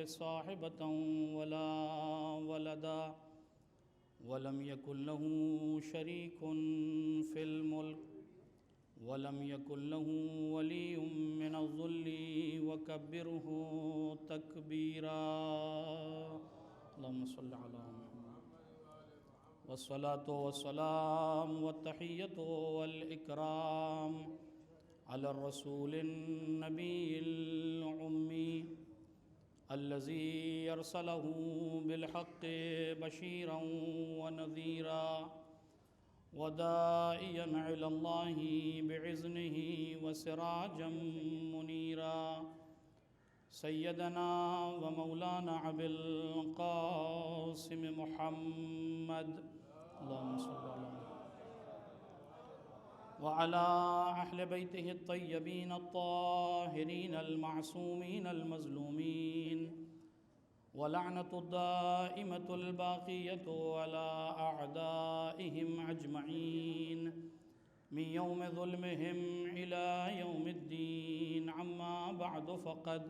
صاحبة ولا ولدا ولم يكن له شريك في الملك ولم يكن له ولي من الذل وكبره تكبيرا اللهم صل على محمد والصلاة والسلام والتحية والإكرام على الرسول النبي الأمي الذي أرسله بالحق بشيرا ونذيرا وداعيا إلى الله بإذنه وسراجا منيرا سيدنا ومولانا أبي القاسم محمد اللهم صل على محمد وعلى أهل بيته الطيبين الطاهرين المعصومين المظلومين ولعنة الدائمة الباقية على أعدائهم أجمعين من يوم ظلمهم إلى يوم الدين. عما بعد فقد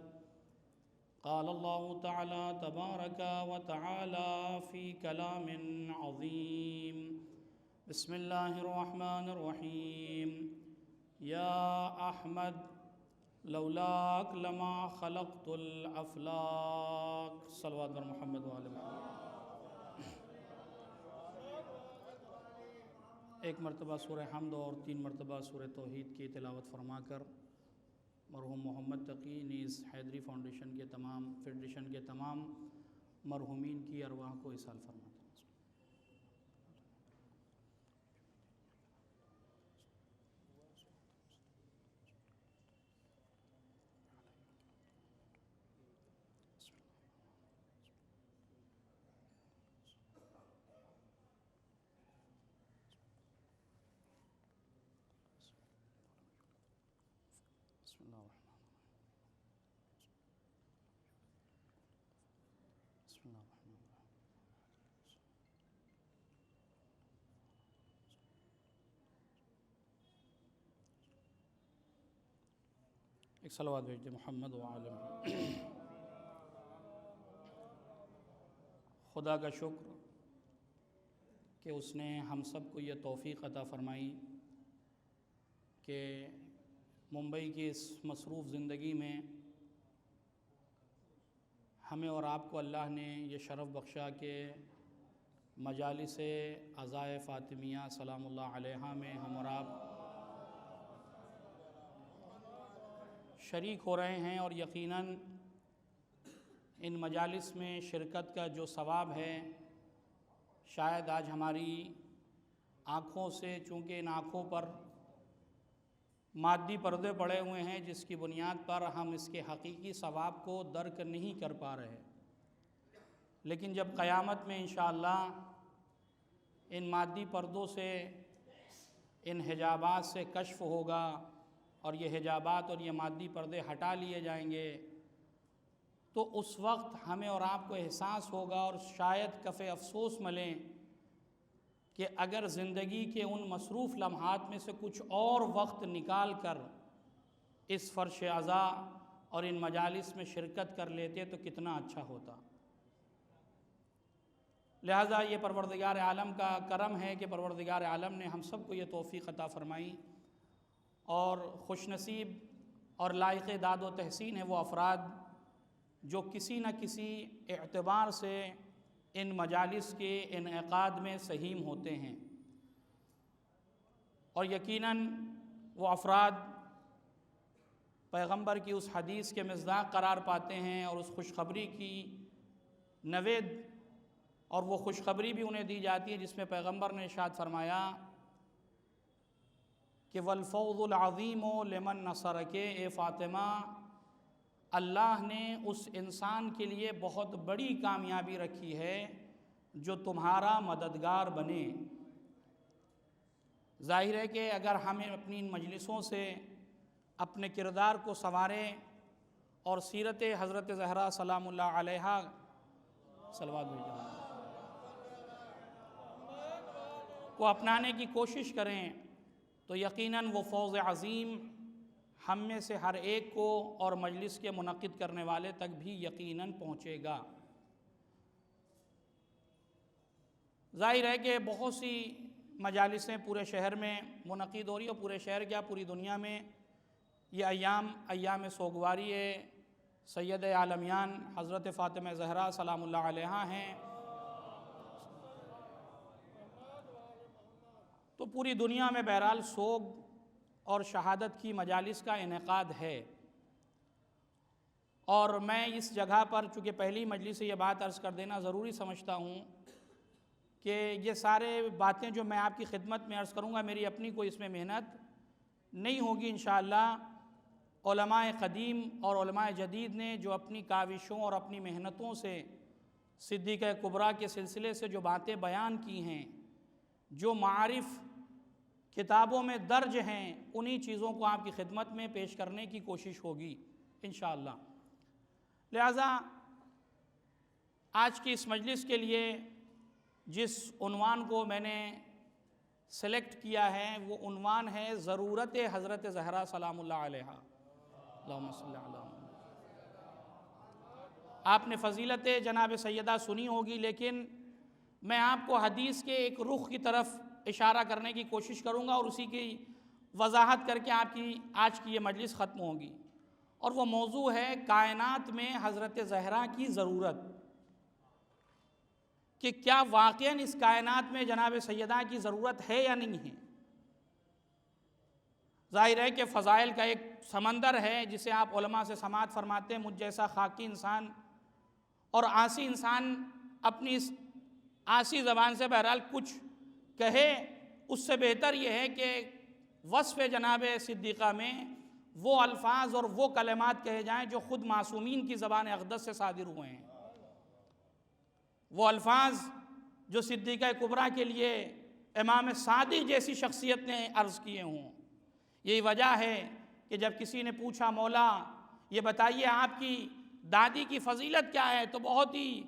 قال الله تعالى تبارك وتعالى في كلام عظيم. بسم الله الرحمن الرحيم. يا أحمد لولاك لما خلقت الأفلاك. صلوات بر محمد وآل محمد. ایک مرتبہ سورہ حمد اور 3 مرتبہ سورہ توحید کی تلاوت فرما کر مرحوم محمد تقی نیز حیدری فیڈریشن کے تمام مرحومین کی ارواح کو ایصال فرماتے ہیں. بسم اللہ الرحمن الرحیم. بسم اللہ الرحمن الرحیم. ایک صلوات بھیج دیں محمد وعلی محمد. خدا کا شکر کہ اس نے ہم سب کو یہ توفیق عطا فرمائی کہ ممبئی کی اس مصروف زندگی میں ہمیں اور آپ کو اللہ نے یہ شرف بخشا کہ مجالس عزائے فاطمیہ سلام اللہ علیہا میں ہم اور آپ شریک ہو رہے ہیں، اور یقیناً ان مجالس میں شرکت کا جو ثواب ہے شاید آج ہماری آنکھوں سے، چونکہ ان آنکھوں پر مادی پردے پڑے ہوئے ہیں جس کی بنیاد پر ہم اس کے حقیقی ثواب کو درک نہیں کر پا رہے، لیکن جب قیامت میں انشاءاللہ ان مادی پردوں سے، ان حجابات سے کشف ہوگا اور یہ حجابات اور یہ مادی پردے ہٹا لیے جائیں گے، تو اس وقت ہمیں اور آپ کو احساس ہوگا اور شاید کف افسوس ملیں کہ اگر زندگی کے ان مصروف لمحات میں سے کچھ اور وقت نکال کر اس فرش عزا اور ان مجالس میں شرکت کر لیتے تو کتنا اچھا ہوتا. لہٰذا یہ پروردگار عالم کا کرم ہے کہ پروردگار عالم نے ہم سب کو یہ توفیق عطا فرمائی، اور خوش نصیب اور لائق داد و تحسین ہے وہ افراد جو کسی نہ کسی اعتبار سے ان مجالس کے انعقاد میں سہیم ہوتے ہیں، اور یقیناً وہ افراد پیغمبر کی اس حدیث کے مصداق قرار پاتے ہیں اور اس خوشخبری کی نوید اور وہ خوشخبری بھی انہیں دی جاتی ہے جس میں پیغمبر نے ارشاد فرمایا کہ والفوز العظیم لمن نصرک. اے فاطمہ، اللہ نے اس انسان کے لیے بہت بڑی کامیابی رکھی ہے جو تمہارا مددگار بنے. ظاہر ہے کہ اگر ہمیں اپنی ان مجلسوں سے اپنے کردار کو سنواریں اور سیرت حضرت زہرا سلام اللہ علیہا صلوات کو اپنانے کی کوشش کریں تو یقیناً وہ فوز عظیم ہم میں سے ہر ایک کو اور مجلس کے منعقد کرنے والے تک بھی یقیناً پہنچے گا۔ ظاہر ہے کہ بہت سی مجالسیں پورے شہر میں منعقد ہو رہی ہیں، اور پورے شہر کیا پوری دنیا میں یہ ایام سوگواری سید عالمیان حضرت فاطمہ زہرا سلام اللہ علیہا ہیں، تو پوری دنیا میں بہرحال سوگ اور شہادت کی مجالس کا انعقاد ہے۔ اور میں اس جگہ پر چونکہ پہلی مجلس سے یہ بات عرض کر دینا ضروری سمجھتا ہوں کہ یہ سارے باتیں جو میں آپ کی خدمت میں عرض کروں گا، میری اپنی کوئی اس میں محنت نہیں ہوگی انشاءاللہ۔ علماء قدیم اور علماء جدید نے جو اپنی کاوشوں اور اپنی محنتوں سے صدیقہ کبریٰ کے سلسلے سے جو باتیں بیان کی ہیں، جو معارف کتابوں میں درج ہیں، انہی چیزوں کو آپ کی خدمت میں پیش کرنے کی کوشش ہوگی انشاءاللہ۔ لہذا آج کی اس مجلس کے لیے جس عنوان کو میں نے سلیکٹ کیا ہے وہ عنوان ہے ضرورت حضرت زہرا سلام اللہ علیہا۔ اللہم صلی علی محمد۔ آپ نے فضیلت جناب سیدہ سنی ہوگی، لیکن میں آپ کو حدیث کے ایک رخ کی طرف اشارہ کرنے کی کوشش کروں گا اور اسی کی وضاحت کر کے آپ کی آج کی یہ مجلس ختم ہوگی، اور وہ موضوع ہے کائنات میں حضرت زہرا کی ضرورت، کہ کیا واقعاً اس کائنات میں جناب سیدہ کی ضرورت ہے یا نہیں ہے۔ ظاہر ہے کہ فضائل کا ایک سمندر ہے جسے آپ علماء سے سماعت فرماتے ہیں۔ مجھ جیسا خاکی انسان اور عاصی انسان اپنی اس عاصی زبان سے بہرحال کچھ کہے، اس سے بہتر یہ ہے کہ وصف جناب صدیقہ میں وہ الفاظ اور وہ کلمات کہے جائیں جو خود معصومین کی زبان اقدس سے صادر ہوئے ہیں، وہ الفاظ جو صدیقہ کبریٰ کے لیے امام صادق جیسی شخصیت نے عرض کیے ہوں۔ یہی وجہ ہے کہ جب کسی نے پوچھا مولا یہ بتائیے آپ کی دادی کی فضیلت کیا ہے، تو بہت ہی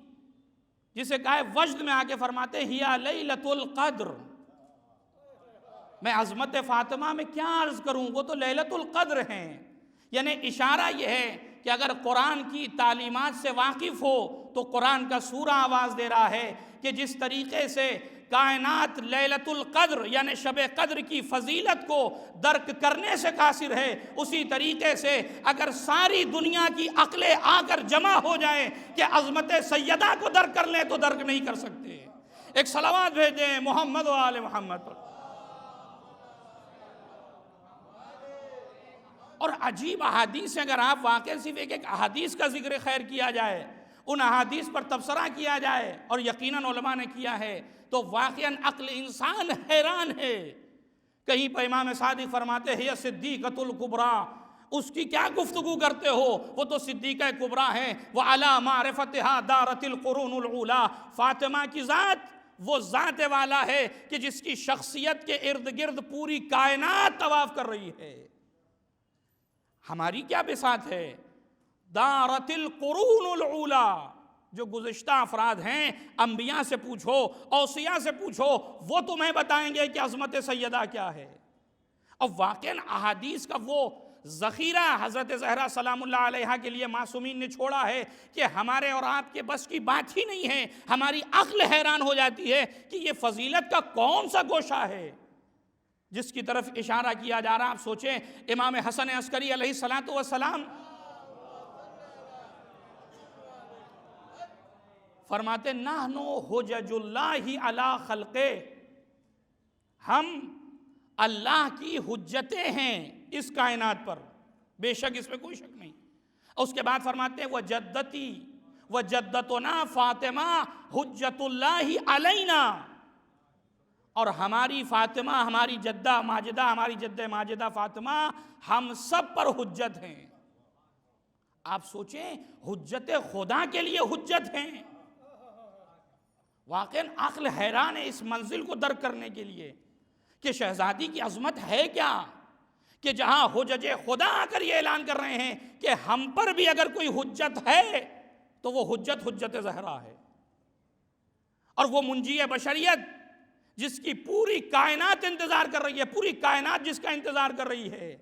جسے کہا وجد میں آ کے فرماتے ہیا لیلۃ القدر۔ میں عظمت فاطمہ میں کیا عرض کروں، وہ تو لیلۃ القدر ہیں۔ یعنی اشارہ یہ ہے کہ اگر قرآن کی تعلیمات سے واقف ہو تو قرآن کا سورہ آواز دے رہا ہے کہ جس طریقے سے کائنات لیلۃ القدر یعنی شب قدر کی فضیلت کو درک کرنے سے قاصر ہے، اسی طریقے سے اگر ساری دنیا کی عقلیں آ کر جمع ہو جائیں کہ عظمت سیدہ کو درک کر لیں تو درک نہیں کر سکتے۔ ایک صلوات بھیجیں محمد و آل محمد پر۔ اور عجیب احادیث ہیں، اگر آپ واقعی صرف ایک احادیث کا ذکر خیر کیا جائے، ان احادیث پر تبصرہ کیا جائے، اور یقیناً علماء نے کیا ہے، تو واقعاً عقل انسان حیران ہے۔ کہیں پر امام صادق فرماتے ہیں یا صدیقۃ الکبریٰ، اس کی کیا گفتگو کرتے ہو، وہ تو صدیقہ کبریٰ ہیں۔ وَعَلَى مَعْرِفَتِهَا دَارَتِ الْقُرُونُ الْأُولَى، فاطمہ کی ذات وہ ذات والا ہے کہ جس کی شخصیت کے ارد گرد پوری کائنات طواف کر رہی ہے۔ ہماری کیا بساط ہے؟ دارت القرون الأولیٰ، جو گزشتہ افراد ہیں انبیاء سے پوچھو، اوصیاء سے پوچھو، وہ تمہیں بتائیں گے کہ عظمت سیدہ کیا ہے۔ اور واقعاً احادیث کا وہ ذخیرہ حضرت زہرا سلام اللہ علیہا کے لیے معصومین نے چھوڑا ہے کہ ہمارے اور آپ کے بس کی بات ہی نہیں ہے۔ ہماری عقل حیران ہو جاتی ہے کہ یہ فضیلت کا کون سا گوشہ ہے جس کی طرف اشارہ کیا جا رہا۔ آپ سوچیں امام حسن عسکری علیہ السلام فرماتے نحنو حجج اللہ علی خلقہ، ہم اللہ کی حجتیں ہیں اس کائنات پر، بے شک اس میں کوئی شک نہیں۔ اور اس کے بعد فرماتے ہیں وجدتی وجدتنا فاطمہ حجت اللہ علینا، اور ہماری فاطمہ، ہماری جدہ ماجدہ، ہماری جدہ ماجدہ فاطمہ ہم سب پر حجت ہیں۔ آپ سوچیں حجت خدا کے لیے حجت ہیں۔ واقعاً عقل حیران ہے اس منزل کو درک کرنے کے لیے کہ شہزادی کی عظمت ہے کیا، کہ جہاں حجج خدا آ کر یہ اعلان کر رہے ہیں کہ ہم پر بھی اگر کوئی حجت ہے تو وہ حجت زہرا ہے، اور وہ منجی بشریت جس کی پوری کائنات انتظار کر رہی ہے، پوری کائنات جس کا انتظار کر رہی ہے۔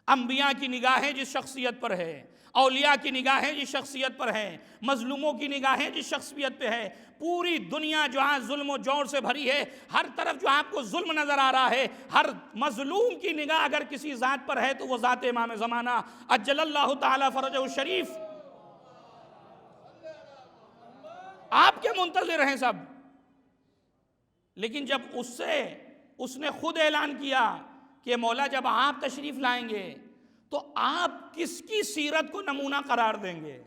انبیاء کی نگاہیں جس شخصیت پر ہے، اولیاء کی نگاہیں جس شخصیت پر ہیں، مظلوموں کی نگاہیں جس شخصیت پہ ہے، پوری دنیا جو آج ظلم و جور سے بھری ہے، ہر طرف جو آپ کو ظلم نظر آ رہا ہے، ہر مظلوم کی نگاہ اگر کسی ذات پر ہے تو وہ ذات امام زمانہ عجل اللہ تعالی فرجہ الشریف آپ کے منتظر ہیں سب۔ لیکن جب اس نے خود اعلان کیا کہ مولا جب آپ تشریف لائیں گے تو آپ کس کی سیرت کو نمونہ قرار دیں گے؟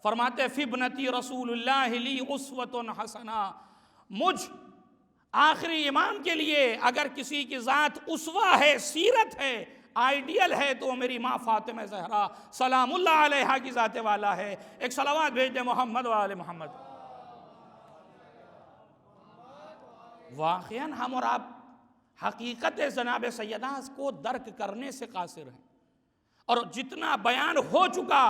فرماتے فی ابنتی رسول اللہ لی اسوۃ حسنہ، مجھ آخری امام کے لیے اگر کسی کی ذات اسوہ ہے، سیرت ہے، آئیڈیل ہے تو وہ میری ماں فاطمہ زہرا سلام اللہ علیہا کی ذات والا ہے۔ ایک صلوات بھیج دے محمد و آل محمد۔ واقعاً ہم اور آپ حقیقت جناب سیدہ کو درک کرنے سے قاصر ہیں، اور جتنا بیان ہو چکا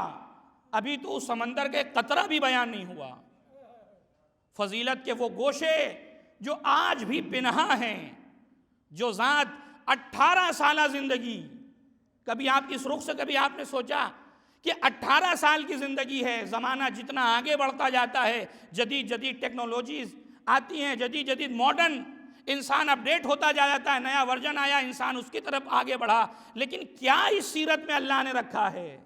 ابھی تو اس سمندر کے قطرہ بھی بیان نہیں ہوا۔ فضیلت کے وہ گوشے جو آج بھی پنہا ہیں، جو ذات 18 سالہ زندگی، کبھی آپ اس رخ سے کبھی آپ نے سوچا کہ 18 سال کی زندگی ہے؟ زمانہ جتنا آگے بڑھتا جاتا ہے، جدید ٹیکنالوجیز آتی ہیں، جدید ماڈرن انسان اپڈیٹ ہوتا جاتا ہے، نیا ورژن آیا، انسان اس کی طرف آگے بڑھا، لیکن کیا اس سیرت میں اللہ نے رکھا ہے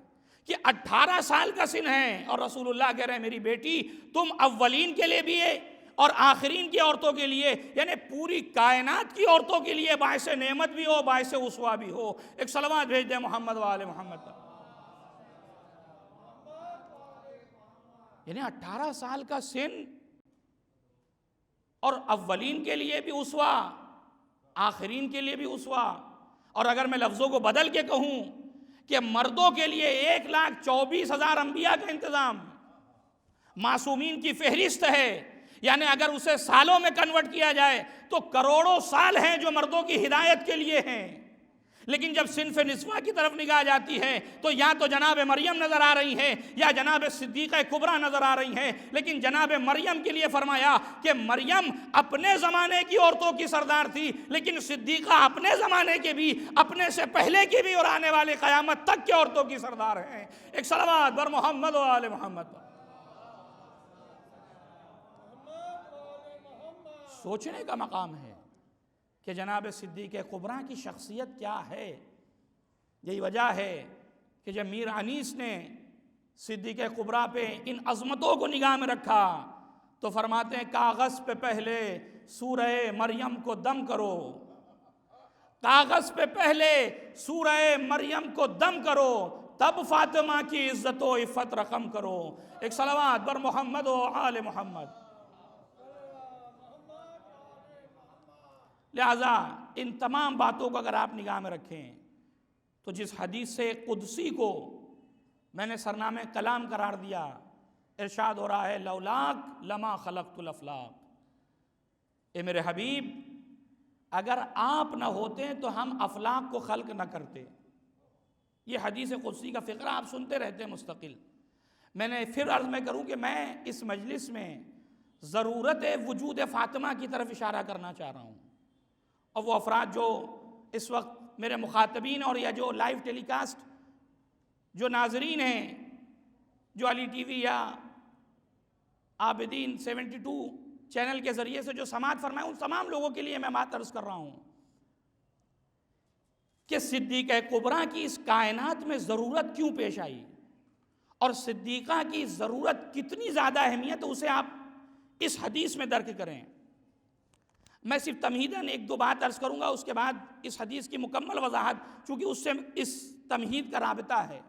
کہ 18 سال کا سن ہے اور رسول اللہ کہہ رہے ہیں میری بیٹی تم اولین کے لیے بھی ہے اور آخرین کی عورتوں کے لیے، یعنی پوری کائنات کی عورتوں کے لیے باعث نعمت بھی ہو، باعث اسوہ بھی ہو۔ ایک صلوات بھیج دیں محمد و آل محمد۔ یعنی 18 سال کا سن اور اولین کے لیے بھی اسوہ، آخرین کے لیے بھی اسوہ۔ اور اگر میں لفظوں کو بدل کے کہوں کہ مردوں کے لیے 1,24,000 انبیاء کا انتظام، معصومین کی فہرست ہے، یعنی اگر اسے سالوں میں کنورٹ کیا جائے تو کروڑوں سال ہیں جو مردوں کی ہدایت کے لیے ہیں۔ لیکن جب صنف نسواں کی طرف نگاہ جاتی ہے تو یا تو جناب مریم نظر آ رہی ہے یا جناب صدیقہ کبریٰ نظر آ رہی ہیں، لیکن جناب مریم کے لیے فرمایا کہ مریم اپنے زمانے کی عورتوں کی سردار تھی، لیکن صدیقہ اپنے زمانے کے بھی، اپنے سے پہلے کی بھی اور آنے والے قیامت تک کی عورتوں کی سردار ہیں۔ ایک صلوات بر محمد و آل محمد۔ سوچنے کا مقام ہے کہ جناب صدیقہ کبریٰ کی شخصیت کیا ہے۔ یہی وجہ ہے کہ جب میر انیس نے صدیقہ کبریٰ پہ ان عظمتوں کو نگاہ میں رکھا تو فرماتے ہیں کاغذ پہ پہلے سورہ مریم کو دم کرو، کاغذ پہ پہلے سورہ مریم کو دم کرو، تب فاطمہ کی عزت و عفت رقم کرو۔ ایک صلوات بر محمد و آل محمد۔ لہٰذا ان تمام باتوں کو اگر آپ نگاہ میں رکھیں تو جس حدیث قدسی کو میں نے سرنامہ کلام قرار دیا، ارشاد ہو رہا ہے لولاک لما خلقت الافلاق، اے میرے حبیب اگر آپ نہ ہوتے تو ہم افلاق کو خلق نہ کرتے۔ یہ حدیث قدسی کا فقرہ آپ سنتے رہتے ہیں مستقل۔ میں نے پھر عرض میں کروں کہ میں اس مجلس میں ضرورت وجود فاطمہ کی طرف اشارہ کرنا چاہ رہا ہوں، اور وہ افراد جو اس وقت میرے مخاطبین اور یا جو لائیو ٹیلی کاسٹ جو ناظرین ہیں، جو علی ٹی وی یا عابدین 72 چینل کے ذریعے سے جو سماعت فرمائے، ان تمام لوگوں کے لیے میں بات عرض کر رہا ہوں کہ صدیقہ کبریٰ کی اس کائنات میں ضرورت کیوں پیش آئی، اور صدیقہ کی ضرورت کتنی زیادہ اہمیت ہے اسے آپ اس حدیث میں درک کریں۔ میں صرف تمہیداً ایک دو بات عرض کروں گا، اس کے بعد اس حدیث کی مکمل وضاحت، چونکہ اس سے اس تمہید کا رابطہ ہے۔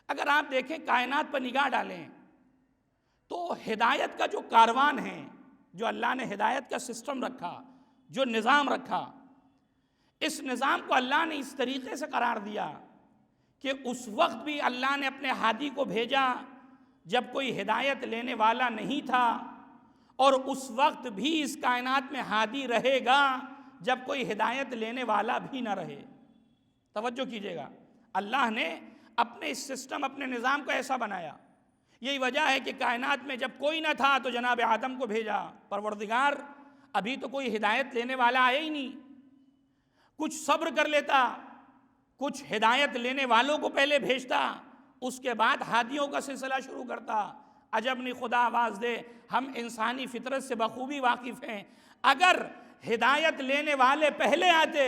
اگر آپ دیکھیں کائنات پر نگاہ ڈالیں تو ہدایت کا جو کاروان ہے، جو اللہ نے ہدایت کا سسٹم رکھا، جو نظام رکھا، اس نظام کو اللہ نے اس طریقے سے قرار دیا کہ اس وقت بھی اللہ نے اپنے ہادی کو بھیجا جب کوئی ہدایت لینے والا نہیں تھا، اور اس وقت بھی اس کائنات میں ہادی رہے گا جب کوئی ہدایت لینے والا بھی نہ رہے۔ توجہ کیجئے گا، اللہ نے اپنے اس سسٹم، اپنے نظام کو ایسا بنایا۔ یہی وجہ ہے کہ کائنات میں جب کوئی نہ تھا تو جناب آدم کو بھیجا۔ پروردگار ابھی تو کوئی ہدایت لینے والا آیا ہی نہیں، کچھ صبر کر لیتا، کچھ ہدایت لینے والوں کو پہلے بھیجتا، اس کے بعد ہادیوں کا سلسلہ شروع کرتا۔ عجب نہیں خدا آواز دے، ہم انسانی فطرت سے بخوبی واقف ہیں۔ اگر ہدایت لینے والے پہلے آتے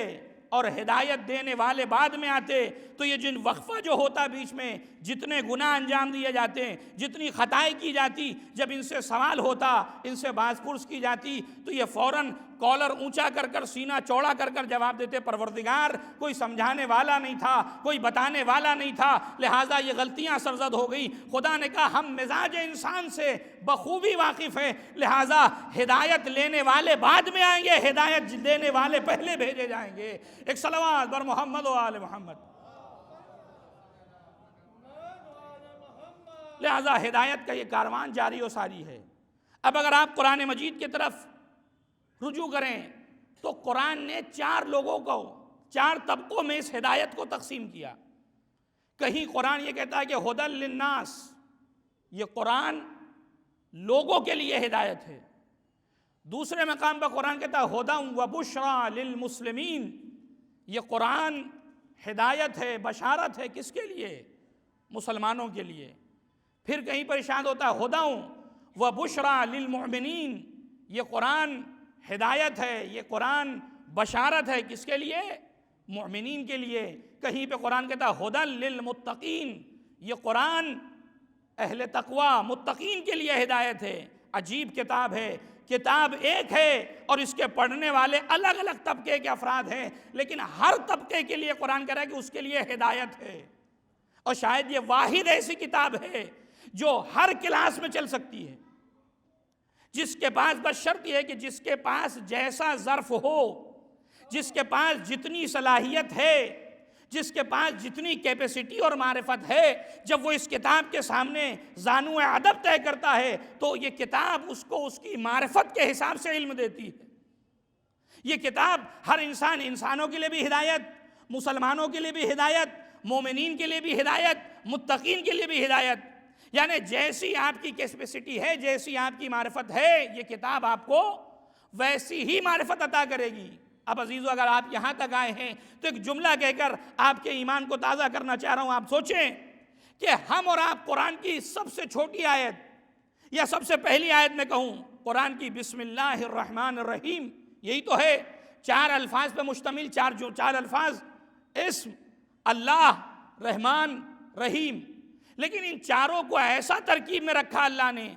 اور ہدایت دینے والے بعد میں آتے تو یہ جن وقفہ جو ہوتا بیچ میں، جتنے گناہ انجام دیے جاتے ہیں، جتنی خطائیں کی جاتی، جب ان سے سوال ہوتا، ان سے باز پرس کی جاتی تو یہ فوراً کالر اونچا کر کر سینہ چوڑا کر کر جواب دیتے، پروردگار کوئی سمجھانے والا نہیں تھا، کوئی بتانے والا نہیں تھا، لہٰذا یہ غلطیاں سرزد ہو گئی۔ خدا نے کہا ہم مزاج انسان سے بخوبی واقف ہیں، لہٰذا ہدایت لینے والے بعد میں آئیں گے، ہدایت دینے والے پہلے بھیجے جائیں گے۔ ایک صلوات بر محمد و آل محمد۔ لہٰذا ہدایت کا یہ کاروان جاری و ساری ہے۔ اب اگر آپ قرآن مجید کی طرف رجوع کریں تو قرآن نے 4 لوگوں کو 4 طبقوں میں اس ہدایت کو تقسیم کیا۔ کہیں قرآن یہ کہتا ہے کہ ہدی للناس، یہ قرآن لوگوں کے لیے ہدایت ہے۔ دوسرے مقام پر قرآن کہتا ہے ہدی و بشریٰ للمسلمین، یہ قرآن ہدایت ہے، بشارت ہے، کس کے لیے؟ مسلمانوں کے لیے۔ پھر کہیں پر ارشاد ہوتا ہے ہدی و بشریٰ للمؤمنین، یہ قرآن ہدایت ہے، یہ قرآن بشارت ہے، کس کے لیے؟ مؤمنین کے لیے۔ کہیں پہ قرآن کہتا ہے ہدی للمتقین، یہ قرآن اہل تقوی متقین کے لیے ہدایت ہے۔ عجیب کتاب ہے، کتاب ایک ہے اور اس کے پڑھنے والے الگ الگ طبقے کے افراد ہیں، لیکن ہر طبقے کے لیے قرآن کہہ رہا ہے کہ اس کے لیے ہدایت ہے۔ اور شاید یہ واحد ایسی کتاب ہے جو ہر کلاس میں چل سکتی ہے، جس کے پاس بس شرط یہ ہے کہ جس کے پاس جیسا ظرف ہو، جس کے پاس جتنی صلاحیت ہے، جس کے پاس جتنی کیپیسٹی اور معرفت ہے، جب وہ اس کتاب کے سامنے زانو ادب طے کرتا ہے تو یہ کتاب اس کو اس کی معرفت کے حساب سے علم دیتی ہے۔ یہ کتاب ہر انسانوں کے لیے بھی ہدایت، مسلمانوں کے لیے بھی ہدایت، مومنین کے لیے بھی ہدایت، متقین کے لیے بھی ہدایت، یعنی جیسی آپ کی کیپیسٹی ہے، جیسی آپ کی معرفت ہے، یہ کتاب آپ کو ویسی ہی معرفت عطا کرے گی۔ اب عزیزو اگر آپ یہاں تک آئے ہیں تو ایک جملہ کہہ کر آپ کے ایمان کو تازہ کرنا چاہ رہا ہوں۔ آپ سوچیں کہ ہم اور آپ قرآن کی سب سے چھوٹی آیت یا سب سے پہلی آیت میں کہوں قرآن کی بسم اللہ الرحمن الرحیم، یہی تو ہے، 4 الفاظ پہ مشتمل، 4 الفاظ، اسم اللہ، رحمان، رحیم، لیکن ان چاروں کو ایسا ترکیب میں رکھا اللہ نے،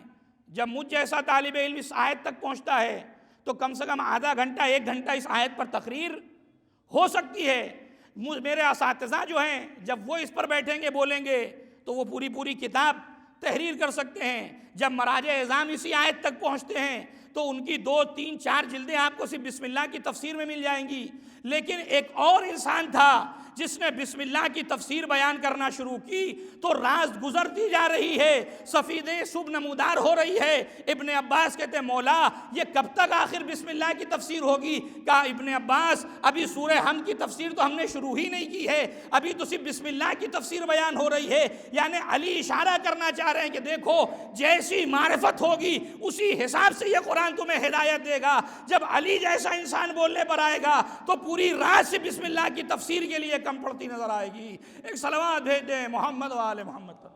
جب مجھ جیسا طالب علم اس آیت تک پہنچتا ہے تو کم سے کم آدھا گھنٹہ 1 گھنٹہ اس آیت پر تقریر ہو سکتی ہے۔ میرے اساتذہ جو ہیں جب وہ اس پر بیٹھیں گے بولیں گے تو وہ پوری کتاب تحریر کر سکتے ہیں۔ جب مراجع اعظام اسی آیت تک پہنچتے ہیں تو ان کی 2 3 4 جلدیں آپ کو صرف بسم اللہ کی تفسیر میں مل جائیں گی، لیکن ایک اور انسان تھا جس نے بسم اللہ کی تفسیر بیان کرنا شروع کی تو رات گزرتی جا رہی ہے، سفیدے صبح نمودار ہو رہی ہے۔ ابن عباس کہتے ہیں مولا یہ کب تک آخر بسم اللہ کی تفسیر ہوگی؟ کہا ابن عباس ابھی سورہ حمد کی تفسیر تو ہم نے شروع ہی نہیں کی ہے، ابھی تو صرف بسم اللہ کی تفسیر بیان ہو رہی ہے۔ یعنی علی اشارہ کرنا چاہ رہے ہیں کہ دیکھو جیسی معرفت ہوگی اسی حساب سے یہ قرآن تمہیں ہدایت دے گا۔ جب علی جیسا انسان بولنے پر آئے گا تو پوری رات سے بسم اللہ کی تفسیر کے لیے کم پڑتی نظر آئے گی۔ ایک صلوات بھیج دیں محمد و آل محمد پر۔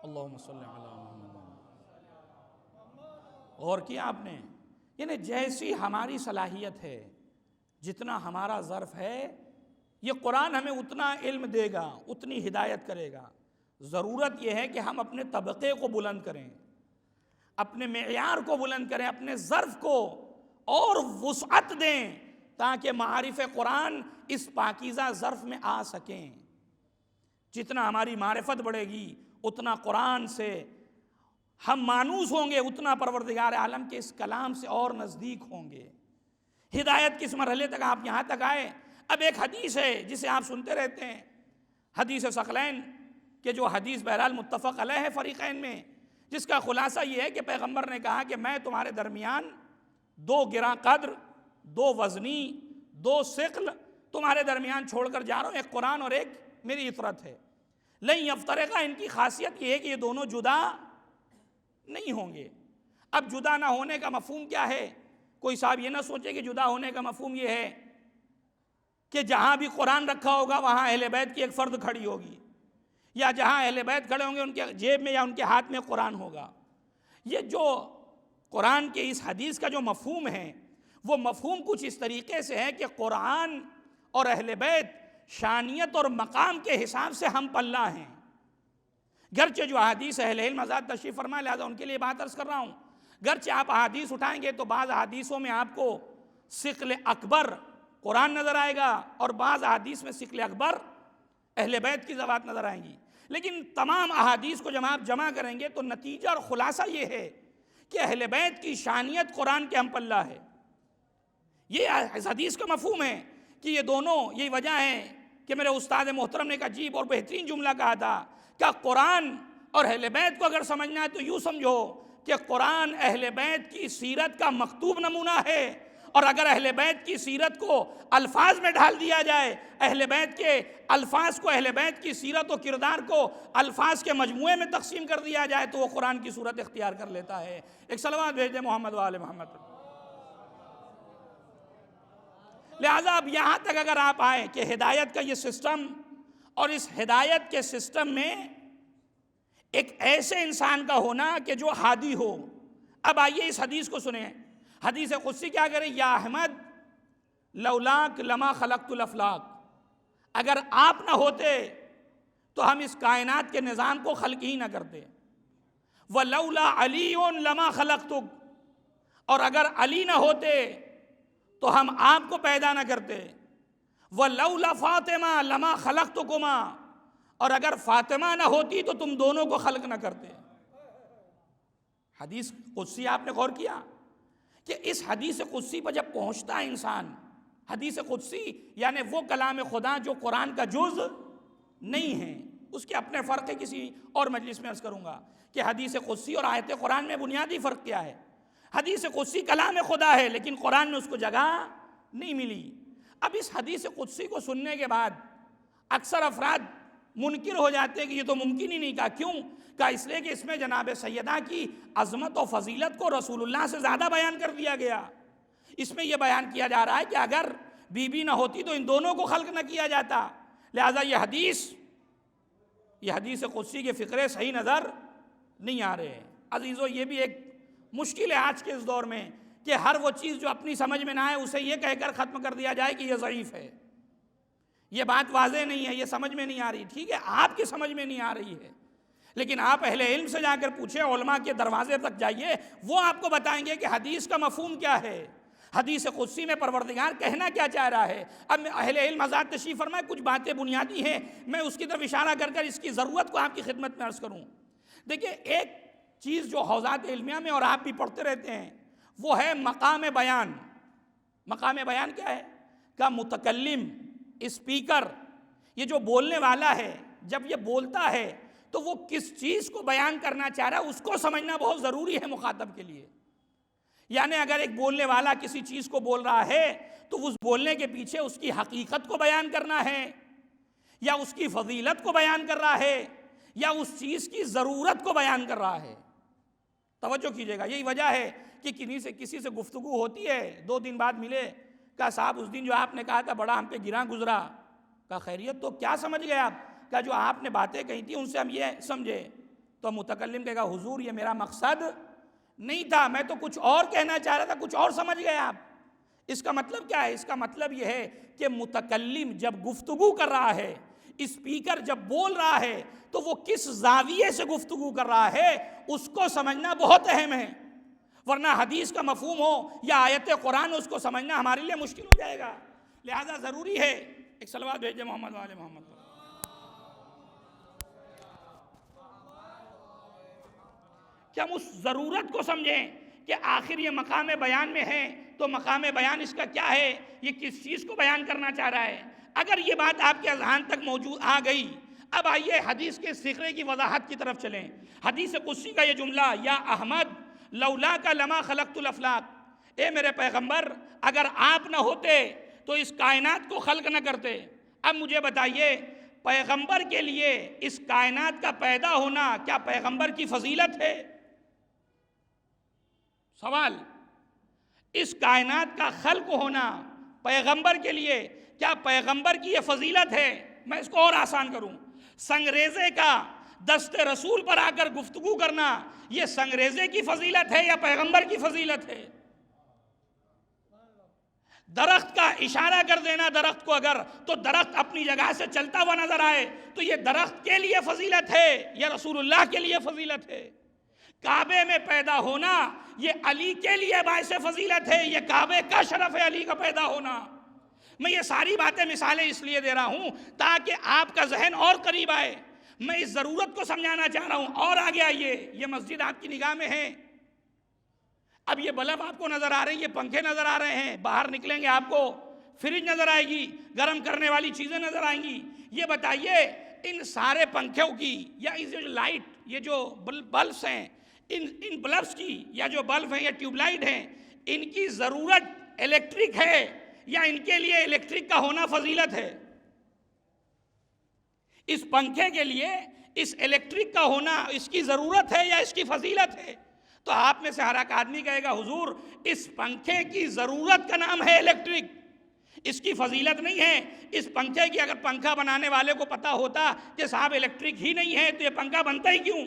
اللہم صلی علی محمد۔ غور کیا آپ نے؟ یعنی جیسی ہماری صلاحیت ہے، جتنا ہمارا ظرف ہے، یہ قرآن ہمیں اتنا علم دے گا، اتنی ہدایت کرے گا۔ ضرورت یہ ہے کہ ہم اپنے طبقے کو بلند کریں، اپنے معیار کو بلند کریں، اپنے ظرف کو اور وسعت دیں تاکہ معارف قرآن اس پاکیزہ ظرف میں آ سکیں۔ جتنا ہماری معرفت بڑھے گی اتنا قرآن سے ہم مانوس ہوں گے، اتنا پروردگار عالم کے اس کلام سے اور نزدیک ہوں گے۔ ہدایت کس مرحلے تک آپ یہاں تک آئے؟ اب ایک حدیث ہے جسے آپ سنتے رہتے ہیں، حدیث ثقلین کہ جو حدیث بہرحال متفق علیہ ہے فریقین میں، جس کا خلاصہ یہ ہے کہ پیغمبر نے کہا کہ میں تمہارے درمیان 2 گراں قدر، 2 وزنی، 2 ثقل تمہارے درمیان چھوڑ کر جا رہا ہوں، ایک قرآن اور ایک میری اطرت ہے۔ لن یفترقا، ان کی خاصیت یہ ہے کہ یہ دونوں جدا نہیں ہوں گے۔ اب جدا نہ ہونے کا مفہوم کیا ہے؟ کوئی صاحب یہ نہ سوچے کہ جدا ہونے کا مفہوم یہ ہے کہ جہاں بھی قرآن رکھا ہوگا وہاں اہل بیت کی ایک فرد کھڑی ہوگی، یا جہاں اہل بیت کھڑے ہوں گے ان کے جیب میں یا ان کے ہاتھ میں قرآن ہوگا۔ یہ جو قرآن کے اس حدیث کا جو مفہوم ہے وہ مفہوم کچھ اس طریقے سے ہے کہ قرآن اور اہل بیت شانیت اور مقام کے حساب سے ہم پلہ ہیں۔ گرچہ جو احادیث اہل علم حضرات تشریف فرمائے، لہذا ان کے لیے بات عرض کر رہا ہوں، گرچہ آپ احادیث اٹھائیں گے تو بعض احادیثوں میں آپ کو ثقل اکبر قرآن نظر آئے گا اور بعض احادیث میں ثقل اکبر اہل بیت کی ذوات نظر آئیں گی، لیکن تمام احادیث کو جب آپ جمع کریں گے تو نتیجہ اور خلاصہ یہ ہے کہ اہل بیت کی شانیت قرآن کے ہم پلہ ہے۔ یہ اس حدیث کا مفہوم ہے کہ یہ دونوں، یہی وجہ ہے کہ میرے استاد محترم نے ایک عجیب اور بہترین جملہ کہا تھا کہ قرآن اور اہل بیت کو اگر سمجھنا ہے تو یوں سمجھو کہ قرآن اہل بیت کی سیرت کا مکتوب نمونہ ہے، اور اگر اہل بیت کی سیرت کو الفاظ میں ڈھال دیا جائے، اہل بیت کے الفاظ کو، اہل بیت کی سیرت و کردار کو الفاظ کے مجموعے میں تقسیم کر دیا جائے تو وہ قرآن کی صورت اختیار کر لیتا ہے۔ ایک صلوات بھیج دیں محمد و آل محمد۔ لہٰذا اب یہاں تک اگر آپ آئیں کہ ہدایت کا یہ سسٹم، اور اس ہدایت کے سسٹم میں ایک ایسے انسان کا ہونا کہ جو ہادی ہو۔ اب آئیے اس حدیث کو سنیں، حدیث قدسی کیا کرے؟ یا احمد لولاک لما خلقت الافلاق، اگر آپ نہ ہوتے تو ہم اس کائنات کے نظام کو خلق ہی نہ کرتے۔ وَلَوْلَا عَلِيٌّ لَمَا خَلَقْتُكَ، اور اگر علی نہ ہوتے تو ہم آپ کو پیدا نہ کرتے۔ وَلَوْلَا فاطمہ لَمَا خَلَقْتُكُمَا، اور اگر فاطمہ نہ ہوتی تو تم دونوں کو خلق نہ کرتے۔ حدیث قدسی آپ نے غور کیا کہ اس حدیث قدسی پر جب پہنچتا ہے انسان، حدیث قدسی یعنی وہ کلام خدا جو قرآن کا جز نہیں ہے، اس کے اپنے فرق ہے، کسی اور مجلس میں عرض کروں گا کہ حدیث قدسی اور آیت قرآن میں بنیادی فرق کیا ہے۔ حدیث قدسی کلام خدا ہے لیکن قرآن میں اس کو جگہ نہیں ملی۔ اب اس حدیث قدسی کو سننے کے بعد اکثر افراد منکر ہو جاتے ہیں کہ یہ تو ممکن ہی نہیں۔ کہا کیوں؟ کہا اس لیے کہ اس میں جناب سیدہ کی عظمت و فضیلت کو رسول اللہ سے زیادہ بیان کر دیا گیا۔ اس میں یہ بیان کیا جا رہا ہے کہ اگر بی بی نہ ہوتی تو ان دونوں کو خلق نہ کیا جاتا، لہذا یہ حدیث قدسی کے فقرے صحیح نظر نہیں آ رہے۔ عزیزو، یہ بھی ایک مشکل ہے آج کے اس دور میں کہ ہر وہ چیز جو اپنی سمجھ میں نہ آئے اسے یہ کہہ کر ختم کر دیا جائے کہ یہ ضعیف ہے، یہ بات واضح نہیں ہے، یہ سمجھ میں نہیں آ رہی۔ ٹھیک ہے، آپ کی سمجھ میں نہیں آ رہی ہے، لیکن آپ اہل علم سے جا کر پوچھیں، علماء کے دروازے تک جائیے، وہ آپ کو بتائیں گے کہ حدیث کا مفہوم کیا ہے، حدیث قدسی میں پروردگار کہنا کیا چاہ رہا ہے۔ اب اہل علم حضرات تشریف فرمائے، کچھ باتیں بنیادی ہیں، میں اس کی طرف اشارہ کر کر اس کی ضرورت کو آپ کی خدمت میں عرض کروں۔ دیکھیں، ایک چیز جو حوزات علمیہ میں اور آپ بھی پڑھتے رہتے ہیں وہ ہے مقام بیان۔ مقام بیان کیا ہے؟ کہ متکلم، اسپیکر، یہ جو بولنے والا ہے، جب یہ بولتا ہے تو وہ کس چیز کو بیان کرنا چاہ رہا ہے اس کو سمجھنا بہت ضروری ہے مخاطب کے لیے۔ یعنی اگر ایک بولنے والا کسی چیز کو بول رہا ہے تو اس بولنے کے پیچھے اس کی حقیقت کو بیان کرنا ہے، یا اس کی فضیلت کو بیان کر رہا ہے، یا اس چیز کی ضرورت کو بیان کر رہا ہے۔ توجہ کیجئے گا، یہی وجہ ہے کہ کسی سے گفتگو ہوتی ہے، 2 دن بعد ملے، کہا صاحب اس دن جو آپ نے کہا تھا بڑا ہم پہ گراں گزرا۔ کہا خیریت؟ تو کیا سمجھ گئے آپ؟ کہا جو آپ نے باتیں کہی تھی ان سے ہم یہ سمجھے۔ تو متکلم کہے گا حضور یہ میرا مقصد نہیں تھا، میں تو کچھ اور کہنا چاہ رہا تھا، کچھ اور سمجھ گئے آپ۔ اس کا مطلب کیا ہے؟ اس کا مطلب یہ ہے کہ متکلم جب گفتگو کر رہا ہے، اسپیکر جب بول رہا ہے تو وہ کس زاویے سے گفتگو کر رہا ہے اس کو سمجھنا بہت اہم ہے، ورنہ حدیث کا مفہوم ہو یا آیت قرآن اس کو سمجھنا ہمارے لیے مشکل ہو جائے گا۔ لہذا ضروری ہے، ایک صلوات بھیجیں محمد و آل محمد، کہ ہم اس ضرورت کو سمجھیں کہ آخر یہ مقام بیان میں ہے تو مقام بیان اس کا کیا ہے، یہ کس چیز کو بیان کرنا چاہ رہا ہے۔ اگر یہ بات آپ کے اذہان تک موجود آ گئی، اب آئیے حدیث کے صیغے کی وضاحت کی طرف چلیں۔ حدیث قدسی کا یہ جملہ، یا احمد لولا کا لما خلقت الافلاق، اے میرے پیغمبر اگر آپ نہ ہوتے تو اس کائنات کو خلق نہ کرتے۔ اب مجھے بتائیے، پیغمبر کے لیے اس کائنات کا پیدا ہونا کیا پیغمبر کی فضیلت ہے؟ سوال، اس کائنات کا خلق ہونا پیغمبر کے لیے کیا پیغمبر کی یہ فضیلت ہے؟ میں اس کو اور آسان کروں، سنگریزے کا دست رسول پر آ کر گفتگو کرنا یہ سنگریزے کی فضیلت ہے یا پیغمبر کی فضیلت ہے؟ درخت کا اشارہ کر دینا درخت کو اگر، تو درخت اپنی جگہ سے چلتا ہوا نظر آئے تو یہ درخت کے لیے فضیلت ہے یا رسول اللہ کے لیے فضیلت ہے؟ کعبے میں پیدا ہونا یہ علی کے لیے باعث فضیلت ہے، یہ کعبے کا شرف ہے علی کا پیدا ہونا۔ میں یہ ساری باتیں مثالیں اس لیے دے رہا ہوں تاکہ آپ کا ذہن اور قریب آئے۔ میں اس ضرورت کو سمجھانا چاہ رہا ہوں۔ اور آگے آئیے، یہ مسجد آپ کی نگاہ میں ہے، اب یہ بلب آپ کو نظر آ رہے ہیں، یہ پنکھے نظر آ رہے ہیں، باہر نکلیں گے آپ کو فریج نظر آئے گی، گرم کرنے والی چیزیں نظر آئیں گی۔ یہ بتائیے ان سارے پنکھوں کی یا اس جو لائٹ، یہ جو بلبس ہیں، ان بلبس کی یا جو بلب ہیں یا ٹیوب لائٹ ہیں، ان کی ضرورت الیکٹرک ہے یا ان کے لیے الیکٹرک کا ہونا فضیلت ہے؟ اس پنکھے کے لیے اس الیکٹرک کا ہونا اس کی ضرورت ہے یا اس کی فضیلت ہے؟ تو آپ میں سے ہر ایک آدمی کہے گا حضور اس پنکھے کی ضرورت کا نام ہے الیکٹرک، اس کی فضیلت نہیں ہے۔ اس پنکھے کی اگر پنکھا بنانے والے کو پتا ہوتا کہ صاحب الیکٹرک ہی نہیں ہے تو یہ پنکھا بنتا ہی کیوں؟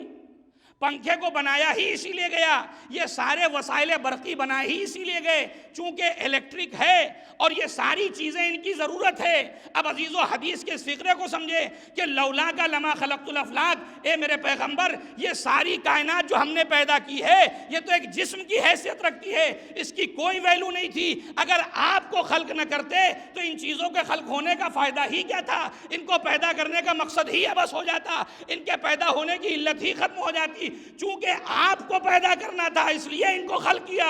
پنکھے کو بنایا ہی اسی لیے گیا، یہ سارے وسائل برقی بنائے ہی اسی لیے گئے چونکہ الیکٹرک ہے اور یہ ساری چیزیں ان کی ضرورت ہے۔ اب عزیزو حدیث کے اس فقرے کو سمجھے کہ لولا کا لما خلقت الافلاک، اے میرے پیغمبر یہ ساری کائنات جو ہم نے پیدا کی ہے یہ تو ایک جسم کی حیثیت رکھتی ہے، اس کی کوئی ویلو نہیں تھی۔ اگر آپ کو خلق نہ کرتے تو ان چیزوں کے خلق ہونے کا فائدہ ہی کیا تھا؟ ان کو پیدا کرنے کا مقصد ہی ابس ہو جاتا، ان کے پیدا ہونے کی علت ہی ختم ہو جاتی۔ چونکہ آپ کو پیدا کرنا تھا اس لیے ان کو خلق کیا،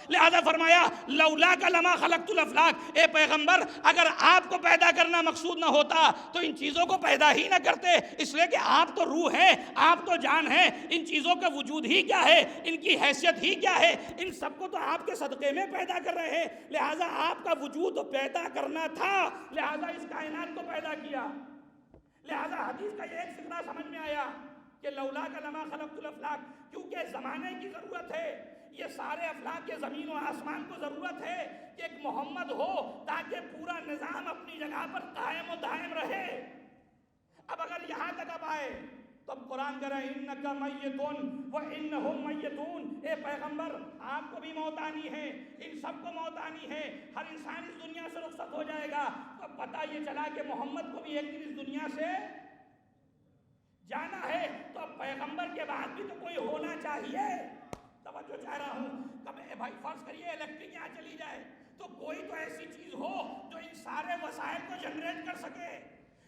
لہذا فرمایا لولا کا لما خلقت الافلاک، اے پیغمبر اگر آپ کو پیدا کرنا مقصود نہ ہوتا تو ان چیزوں کو پیدا ہی نہ کرتے، اس لیے کہ آپ تو روح ہیں، آپ تو جان ہیں، ان چیزوں کا وجود ہی کیا ہے، ان کی حیثیت ہی کیا ہے، ان سب کو تو آپ کے صدقے میں پیدا کر رہے ہیں، لہذا آپ کا وجود پیدا کرنا تھا، لہذا اس کائنات کو پیدا کیا۔ لہذا حدیث کا یہ ایک فقرہ سمجھ میں آیا کہ لولا کا لما خلقت الافلاک، کیونکہ زمانے کی ضرورت ہے، یہ سارے افلاک کے زمین و آسمان کو ضرورت ہے کہ ایک محمد ہو تاکہ پورا نظام اپنی جگہ پر قائم و دائم رہے۔ اب اگر یہاں تک اب آئے تو اب قرآن کہہ رہا ہے انک میتون وانہم میتون، اے پیغمبر آپ کو بھی موت آنی ہے، ان سب کو موت آنی ہے، ہر انسان اس دنیا سے رخصت ہو جائے گا۔ تو پتہ یہ چلا کہ محمد کو بھی ایک دن اس دنیا سے جانا ہے، تو اب پیغمبر کے بعد بھی تو کوئی ہونا چاہیے۔ توجہ چاہ رہا ہوں، کب بھائی فرض کریے الیکٹرک یہاں چلی جائے تو کوئی تو ایسی چیز ہو جو ان سارے وسائل کو جنریٹ کر سکے،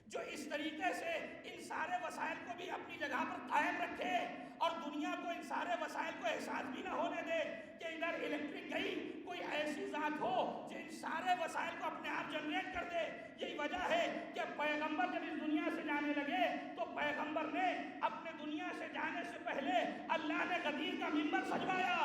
جو اس طریقے سے ان سارے وسائل کو بھی اپنی جگہ پر قائم رکھے اور دنیا کو ان سارے وسائل کو احساس بھی نہ ہونے دے کہ ادھر الیکٹرک گئی۔ کوئی ایسی ذات ہو جو ان سارے وسائل کو اپنے آپ جنریٹ کر دے۔ یہی وجہ ہے کہ پیغمبر جب اس دنیا سے جانے لگے تو پیغمبر نے اپنے دنیا سے جانے سے پہلے اللہ نے غدیر کا منبر سجوایا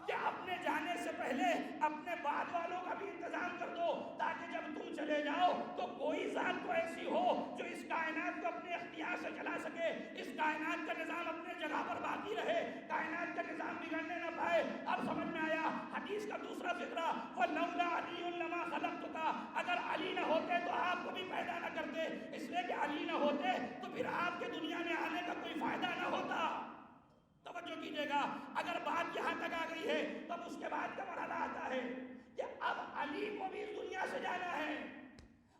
کہ اپنے جانے سے پہلے اپنے بعد والوں کا بھی انتظام کر دو تاکہ جب تم چلے جاؤ تو کوئی ذات تو ایسی ہو جو اس کائنات کو اپنے اختیار سے چلا سکے، اس کائنات کا نظام اپنے جگہ پر باقی رہے، کائنات کا نظام بگڑنے نہ پائے۔ اب سمجھ میں آیا حدیث کا دوسرا فقرہ، وَلَوْلَا عَلِيٌّ لَمَا خَلَقْتُكَ، اگر علی نہ ہوتے تو آپ کو بھی پیدا نہ کرتے، اس لیے کہ علی نہ ہوتے تو پھر آپ کے دنیا میں آنے کا کوئی فائدہ نہ ہوتا۔ توجہ کیجئے گا، اگر بات یہاں تک آ گئی ہے تب اس کے بعد کا مرحلہ آتا ہے کہ اب علی کو بھی اس دنیا سے جانا ہے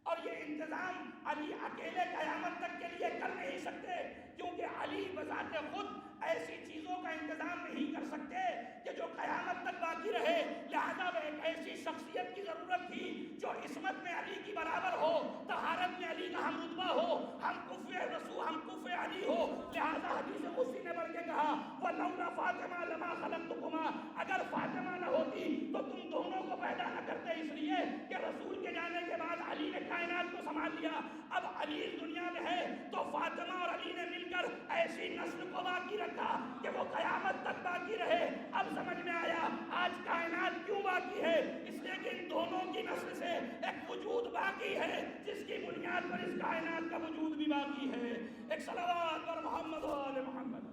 اور یہ انتظام علی اکیلے قیامت تک کے لیے کر نہیں سکتے، کیونکہ علی بذات خود ایسی چیزوں کا انتظام نہیں کر سکتے کہ جو قیامت تک باقی رہے، لہذا وہ ایک ایسی شخصیت کی ضرورت تھی جو عصمت میں علی کی برابر ہو، طہارت میں علی کا ہم رتبہ ہو، ہم کفو رسول، ہم کفو علی ہو۔ لہذا حدیث قدسی نے بڑھ کے کہا وَلَوْلَا فَاطِمَةَ لَمَا خَلَقْتُكُمَا، اگر فاطمہ نہ ہوتی تو تم دونوں کو پیدا نہ کرتے، اس لیے کہ رسول کے جانے کے بعد علی نے کائنات کو سنبھال لیا۔ اب علی اس دنیا میں ہے تو فاطمہ اور علی نے مل کر ایسی نسل کو باقی رکھا کہ وہ قیامت تک باقی رہے۔ اب سمجھ میں آیا آج کائنات کیوں باقی ہے، اس لیے کہ ان دونوں کی نسل سے ایک وجود باقی ہے جس کی بنیاد پر اس کائنات کا وجود بھی باقی ہے۔ ایک صلوات پر محمد و آل محمد۔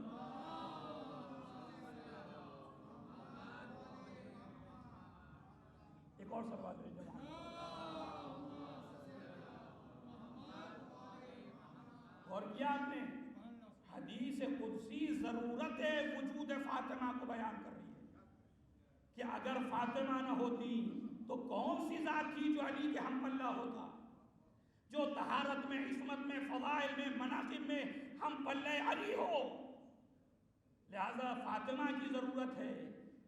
ایک اور صلوات ہے جماعت۔ اور کیا آپ نے حدیث قدسی ضرورت وجود فاطمہ کو بیان کر رہی ہے کہ اگر فاطمہ نہ ہوتی تو کون سی ذات تھی جو علی کے ہم پلہ ہوتا، جو طہارت میں، عصمت میں، فضائل میں، مناقب میں ہم پلہ علی ہو۔ لہذا فاطمہ کی ضرورت ہے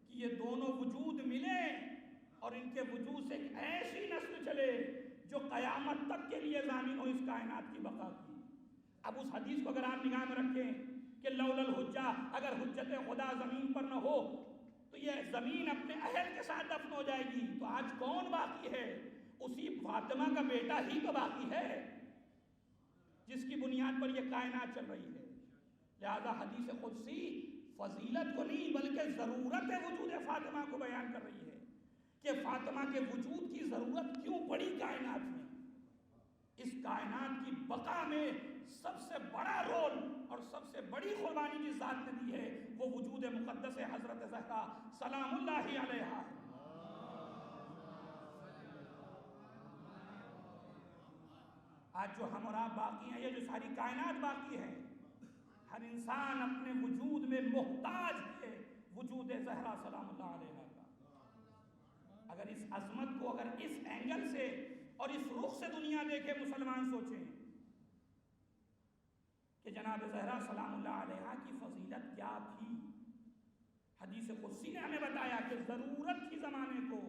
کہ یہ دونوں وجود ملیں اور ان کے وجود سے ایک ایسی نسل چلے جو قیامت تک کے لیے ضامن ہو اس کائنات کی بقا کی۔ اب اس حدیث کو اگر آپ نگاہ میں رکھیں کہ لولا الحجہ، اگر حجت خدا زمین پر نہ ہو تو یہ زمین اپنے اہل کے ساتھ دفن ہو جائے گی، تو آج کون باقی ہے؟ اسی فاطمہ کا بیٹا ہی تو باقی ہے جس کی بنیاد پر یہ کائنات چل رہی ہے۔ لہذا حدیث قدسی فضیلت کو نہیں بلکہ ضرورت وجود فاطمہ کو بیان کر رہی ہے کہ فاطمہ کے وجود کی ضرورت کیوں پڑی کائنات میں۔ اس کائنات کی بقا میں سب سے بڑا رول اور سب سے بڑی قربانی جس ذات نے دی ہے وہ وجود مقدس حضرت زہرا سلام اللہ علیہا ہے۔ آج جو ہم اور آپ باقی ہیں، یہ جو ساری کائنات باقی ہے، ہر انسان اپنے وجود میں محتاج ہے وجود زہرا سلام اللہ علیہا کا۔ اگر اس عظمت کو اگر اس اینگل سے اور اس رخ سے دنیا دیکھے، مسلمان سوچیں کہ جناب زہرا سلام اللہ علیہا کی فضیلت کیا تھی۔ حدیث قدسی نے ہمیں بتایا کہ ضرورت تھی زمانے کو،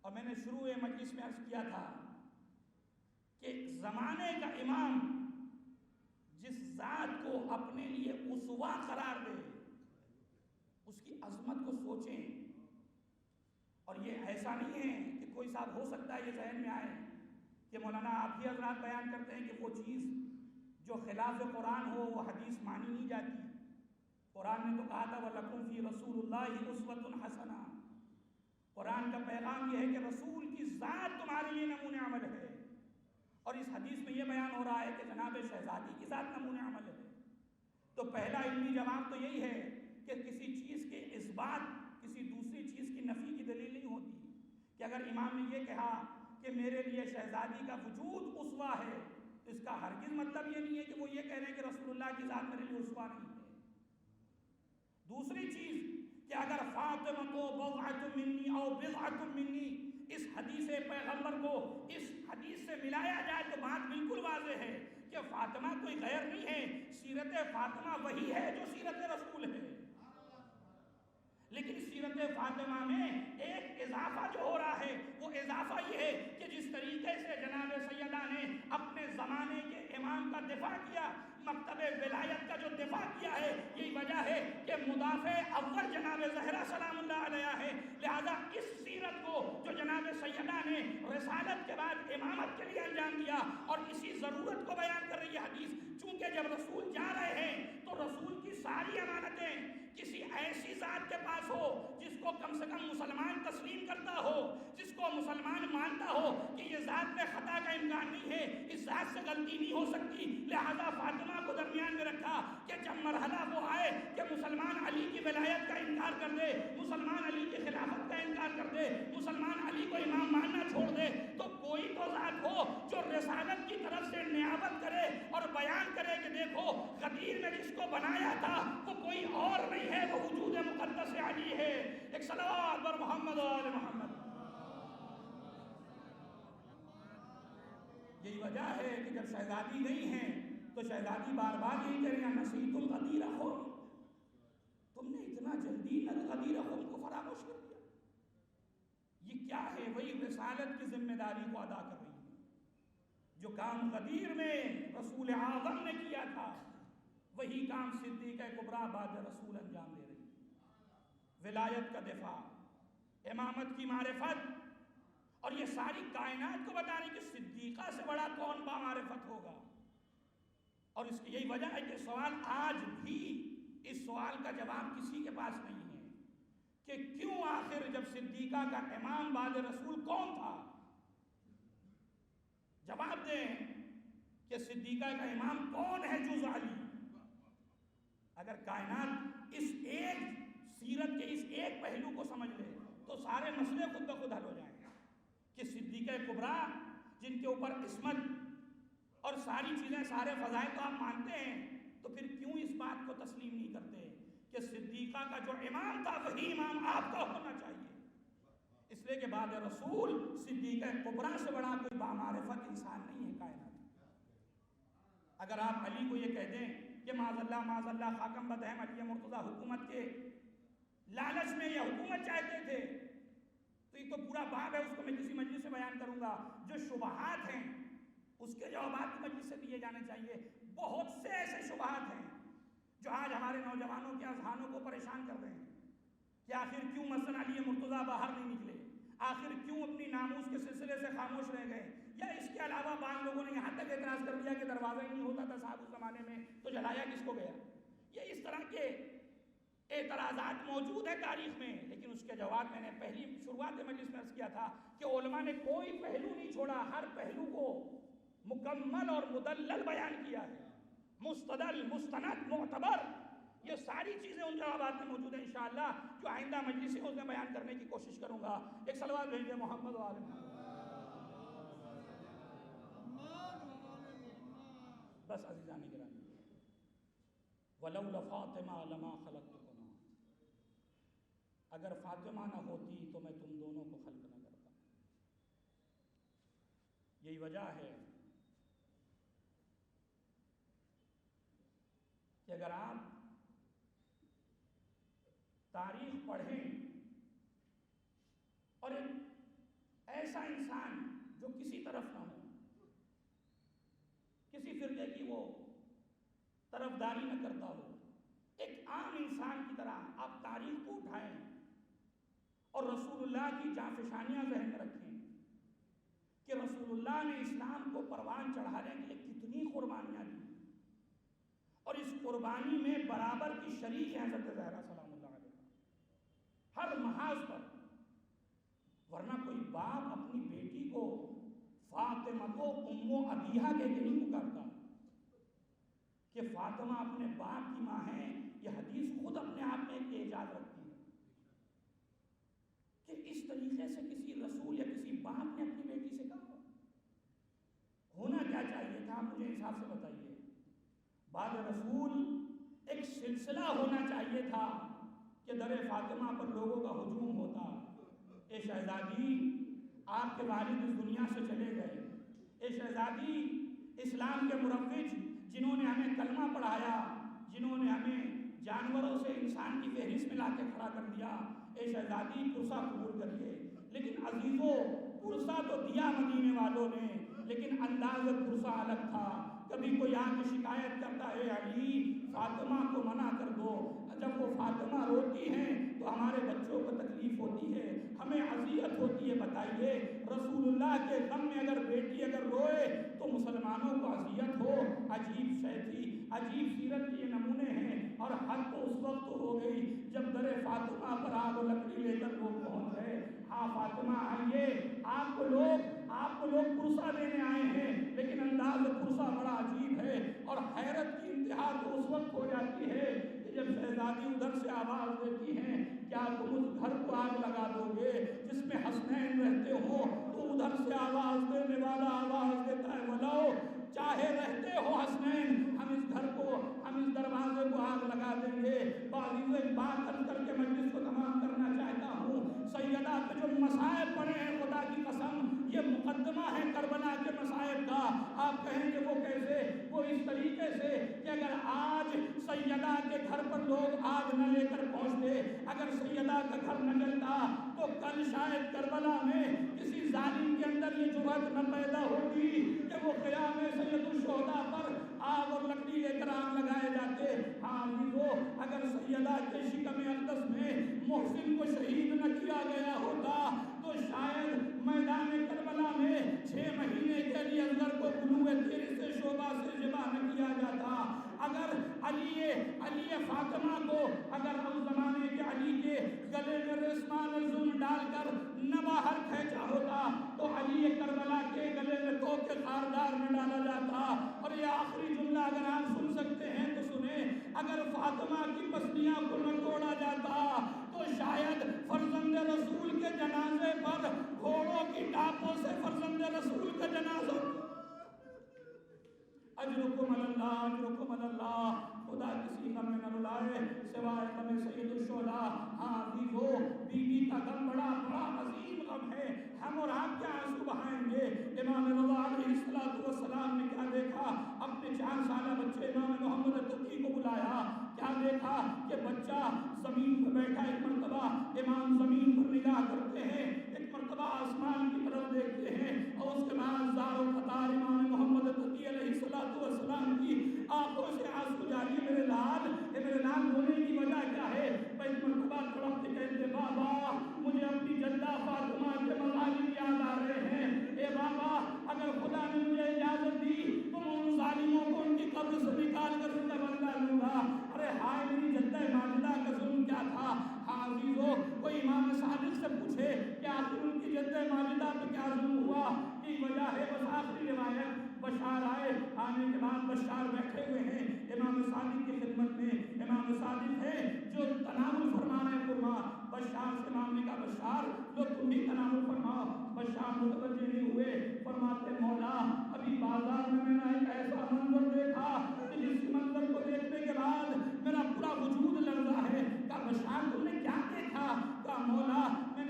اور میں نے شروع مجلس میں عرض کیا تھا کہ زمانے کا امام جس ذات کو اپنے لیے اسوہ قرار دے اس کی عظمت کو سوچیں۔ اور یہ ایسا نہیں ہے کہ کوئی صاحب ہو سکتا ہے یہ ذہن میں آئے کہ مولانا آپ ہی حضرات بیان کرتے ہیں کہ وہ چیز جو خلاف قرآن ہو وہ حدیث مانی نہیں جاتی۔ قرآن نے تو کہا تھا وَلَكُمْ فِي رَسُولُ اللَّهِ أُسْوَةٌ حَسَنَةٌ۔ قرآن کا پیغام یہ ہے کہ رسول کی ذات تمہارے لیے نمونہ عمل ہے، اور اس حدیث میں یہ بیان ہو رہا ہے کہ جناب شہزادی کی ذات نمونہ عمل ہے۔ تو پہلا علمی جواب تو یہی ہے کہ کسی چیز کے اثبات کسی دوسری چیز کی نفی کی دلیل نہیں ہوتی، کہ اگر امام نے یہ کہا کہ میرے لیے شہزادی کا وجود اسوہ ہے تو اس کا ہرگز مطلب یہ نہیں ہے کہ وہ یہ کہہ رہے ہیں کہ رسول اللہ کی ذات میرے لیے اسوہ نہیں ہے۔ دوسری چیز کہ اگر فاطمہ تو بضعۃ منی او بضعۃ منی، اس حدیث پیغمبر کو اس حدیث سے ملایا جائے تو بات بالکل واضح ہے کہ فاطمہ کوئی غیر نہیں ہے، سیرت فاطمہ وہی ہے جو سیرت رسول ہے۔ لیکن سیرت فاطمہ میں ایک اضافہ جو ہو رہا ہے وہ اضافہ یہ ہے کہ جس طریقے سے جناب سیدہ نے اپنے زمانے کے امام کا دفاع کیا، مکتب ولایت کا جو دفاع کیا ہے، یہی وجہ ہے کہ مدافع اول جناب زہرا سلام اللہ علیہا ہے۔ لہذا اس سیرت کو جو جناب سیدہ نے رسالت کے بعد امامت کے لیے انجام دیا اور اسی ضرورت کو بیان کر رہی ہے حدیث، چونکہ جب رسول جا رہے ہیں تو رسول کی ساری امانتیں کسی ایسی ذات کے پاس ہو جس کو کم سے کم مسلمان تسلیم کرتا ہو، جس کو مسلمان مانتا ہو کہ یہ ذات میں خطا کا امکان نہیں ہے، اس ذات سے غلطی نہیں ہو سکتی۔ لہذا فاطمہ کو درمیان میں رکھا کہ جب مرحلہ وہ آئے کہ مسلمان علی کی ولایت کا انکار کر دے، مسلمان علی کی خلافت کا انکار کر دے، مسلمان علی کو امام ماننا چھوڑ دے، تو کوئی تو ذات ہو جو رسالت کی طرف سے نیابت کرے اور بیان کرے کہ دیکھو غدیر میں جس کو بنایا تھا وہ کوئی اور نہیں ہے، وہ وجود مقدس علی ہے۔ ایک صلوات بر محمد و آل محمد۔ یہی وجہ ہے کہ جب شہزادی نہیں ہیں تو شہزادی بار بار یہی کہہ رہی ہیں نسیتم غدیر خم، تم نے اتنا جلدی غدیر خم کو فراموش کر دیا۔ یہ کیا ہے؟ وہی رسالت کی ذمہ داری کو ادا کر رہی ہے۔ جو کام غدیر میں رسول اعظم نے کیا تھا وہی کام صدیقہ کبریٰ بعد رسول انجام دے رہی ہے۔ ولایت کا دفاع، امامت کی معرفت، اور یہ ساری کائنات کو بتانے کہ صدیقہ سے بڑا کون بامعرفت ہوگا۔ اور اس کی یہی وجہ ہے کہ سوال آج بھی اس سوال کا جواب کسی کے پاس نہیں ہے کہ کیوں آخر آخر جب صدیقہ کا امام بعد رسول کون تھا؟ جواب دیں کہ صدیقہ کا امام کون ہے جز علی؟ اگر کائنات اس ایک سیرت کے اس ایک پہلو کو سمجھ لے تو سارے مسئلے خود بخود حل ہو جائیں گے کہ صدیقہ کبریٰ جن کے اوپر عصمت اور ساری چیزیں سارے فضائل تو آپ مانتے ہیں، تو پھر کیوں اس بات کو تسلیم نہیں کرتے کہ صدیقہ کا جو امام تھا وہی امام آپ کا ہونا چاہیے؟ اس لیے کہ بعد رسول صدیقہ کبریٰ سے بڑا کوئی بامعرفت انسان نہیں ہے کائنات۔ اگر آپ علی کو یہ کہہ دیں کہ معاذ اللہ خاکم بدہم علی مرتضیٰ حکومت کے لالچ میں یہ حکومت چاہتے تھے، تو یہ تو پورا باب ہے، اس کو میں کسی مجلس سے بیان کروں گا۔ جو شبہات ہیں اس کے جوابات مجلس سے دیے جانے چاہیے۔ بہت سے ایسے شبہات ہیں جو آج ہمارے نوجوانوں کے اذہانوں کو پریشان کر رہے ہیں کہ آخر کیوں مثلا علی مرتضیٰ باہر نہیں نکلے، آخر کیوں اپنی ناموس کے سلسلے سے خاموش رہ گئے، یا اس کے علاوہ بعض لوگوں نے یہاں تک اعتراض کر دیا کہ دروازہ ہی نہیں ہوتا تھا صاحب اس زمانے میں، تو جلایا کس کو گیا۔ یہ اس طرح کے اعتراضات موجود ہیں تاریخ میں، لیکن اس کے جواب میں نے پہلی شروعات مجلس میں عرض کیا تھا کہ علماء نے کوئی پہلو نہیں چھوڑا، ہر پہلو کو مکمل اور مدلل بیان کیا ہے، مستدل، مستند، معتبر، یہ ساری چیزیں ان جوابات میں موجود ہیں انشاءاللہ، جو آئندہ مجلس میں اس میں بیان کرنے کی کوشش کروں گا۔ ایک صلوات بھیج دیں محمد و آل محمد۔ بس عزیزان گرامی، وَلَوْلَا فَاطِمَةَ لَمَا خَلَقْتُكُمَا، اگر فاطمہ نہ ہوتی تو میں تم دونوں کو خلق نہ کرتا۔ یہی وجہ ہے کہ اگر آپ تاریخ پڑھیں اور ایک ایسا انسان جو کسی طرف نہ ہو، کسی فرقے کی وہ طرفداری نہ کرتا ہو، ایک عام انسان کی طرح آپ تاریخ کو اٹھائیں اور رسول اللہ کی جانفشانیاں ذہن میں رکھیں کہ رسول اللہ نے اسلام کو پروان چڑھانے کے لیے کتنی قربانیاں دی، اور اس قربانی میں برابر کی شریک ہیں حضرت زہرا سلام اللہ علیہ ہر محاذ پر۔ ورنہ کوئی باپ اپنی بیٹی کو فاطمہ کو امو ابیہا کہہ کے نہیں پکارتا کہ فاطمہ اپنے باپ کی ماں ہے۔ یہ حدیث خود اپنے آپ میں ایک اعجاز رکھتی ہے کہ اس طریقے سے کسی رسول یا کسی باپ نے اپنی بیٹی سے کہا ہونا کیا چاہیے تھا؟ مجھے انصاف سے بتائیے۔ بعد رسول ایک سلسلہ ہونا چاہیے تھا کہ در فاطمہ پر لوگوں کا ہجوم ہوتا، اے شہزادی آپ کے والد اس دنیا سے چلے گئے، اے شہزادی اسلام کے مروج جنہوں نے ہمیں کلمہ پڑھایا، جنہوں نے ہمیں جانوروں سے انسان کی فہرست میں لا کے کھڑا کر دیا، اے شہزادی پرسہ قبول کریے۔ لیکن عزیزو، پرسہ تو دیا مدینے والوں نے، لیکن انداز پرسہ الگ تھا۔ کبھی کوئی آ کے شکایت کرتا ہے علی فاطمہ کو منع کر دو، جب وہ فاطمہ روتی ہیں تو ہمارے بچوں کو تکلیف ہوتی ہے، ہمیں اذیت ہوتی ہے۔ بتائیے رسول اللہ کے غم میں اگر بیٹی اگر روئے تو مسلمانوں کو اذیت ہو؟ عجیب شے تھی، عجیب سیرت کے یہ نمونے ہیں۔ اور حد تو اس وقت ہو گئی جب در فاطمہ پر آگ و لکڑی لے کر لوگ پہنچ گئے۔ ہاں فاطمہ آئیے، آپ کو لوگ پرسہ دینے آئے ہیں، لیکن انداز پرسہ بڑا عجیب ہے۔ اور حیرت کی انتہا تو اس وقت ہو جاتی ہے کہ جب شہزادی ادھر سے آواز دیتی ہیں کیا تم اس گھر کو آگ لگا دو گے جس میں حسنین رہتے ہو؟ تو ادھر سے آواز دینے والا آواز دیتا ہے ولاؤ چاہے رہتے ہو حسنین، ہم اس گھر کو، ہم اس دروازے کو آگ لگا دیں گے۔ بعضیزوں ایک بات عرض کر کے مجلس کو تمام کرنا چاہتا ہوں، سیدہ پہ جو مصائب پڑے ہیں خدا کی قسم یہ مقدمہ ہے کربلا کے مصائب کا۔ آپ کہیں گے وہ کیسے؟ وہ اس طریقے سے کہ اگر آج سیدہ کے گھر پر لوگ آگ نہ لے کر پہنچتے، اگر سیدہ کا گھر نہ جلتا تو کل شاید کربلا میں کسی ظالم کے اندر یہ جرأت نہ پیدا ہوگی کہ وہ قیام سید الشہداء پر آگ اور لکڑی لے کر آگ لگائے جاتے۔ ہاں عزیزو، اگر سیدہ کے شکم اقدس میں محسن کو شہید نہ کیا گیا ہوتا تو شاید میدان کربلا میں 6 مہینے کے لیے اصغر کو بلوغ تیری سے شعبہ سے ذبح نہ کیا جاتا۔ اگر علی فاطمہ کو، اگر اس زمانے کے علی کے گلے میں رسمان الظلم ڈال کر نہ باہر کھینچا ہوتا تو علی کربلا کے گلے میں تو کے خاردار میں ڈالا جاتا. اور یہ آخری جملہ اگر آپ سن سکتے ہیں تو سنیں. اگر فاطمہ کی پسلیاں کو نہ توڑا جاتا تو شاید فرزند رسول کے جنازے پر گھوڑوں کی ٹاپوں سے فرزند رسول کا جنازہ. اجرکم اللہ اجرکم اللہ. خدا کسی غم میں نہ رلائے سوائے غم سید الشہداء. ہاں عزیزو بیوی کا غم بڑا عظیم غم ہے. ہم اور آپ کیا آنسو بہائیں گے. امام رضا علیہ السلام نے کیا دیکھا؟ اپنے 4 سالہ بچے امام محمد تقی کو بلایا. کیا دیکھا کہ بچہ زمین پر بیٹھا. ایک مرتبہ امام زمین پر نگاہ کرتے ہیں, ایک مرتبہ آسمان کی طرف دیکھتے ہیں, اور اس کے بعد زار و قطار امام محمد تقی علیہ السلام کی آنکھوں سے آنسو جاری. میرے لال رونے کی وجہ کیا ہے؟ ایک مرتبہ تڑپ کے کہتے بابا مجھے اپنی جدہ فاطمہ کے مظالم یاد آ رہے ہیں. اے بابا اگر خدا نے مجھے اجازت دی تو میں ان ظالموں کو ان کی قبر سے نکال کر ان کا بدلہ لوں گا. ارے ہائے میری جدہ ماجدہ کا ظلم کیا تھا. ہاں عزیزو کوئی امام صادق سے پوچھے کہ آخر ان کی جدہ ماجدہ پہ کیا ظلم ہوا. کی وجہ ہے بس آخری روایت. بشار آئے, آنے کے بعد بشار بیٹھے ہوئے ہیں امام صادق کی خدمت میں. امام صادق ہے جو تناول فرما رہے ہیں قربا. بشار سے امام نے کہا بشار لو تم بھی تناول فرماؤ. بشار متوجہ نہیں ہوئے. فرماتے مولا ابھی بازار میں نے ایک ایسا منظر دیکھا کہ جس منظر کو دیکھنے کے بعد میرا پورا وجود لرزا ہے. کہا بشار تم نے کیا دیکھا؟ کہا مولا میں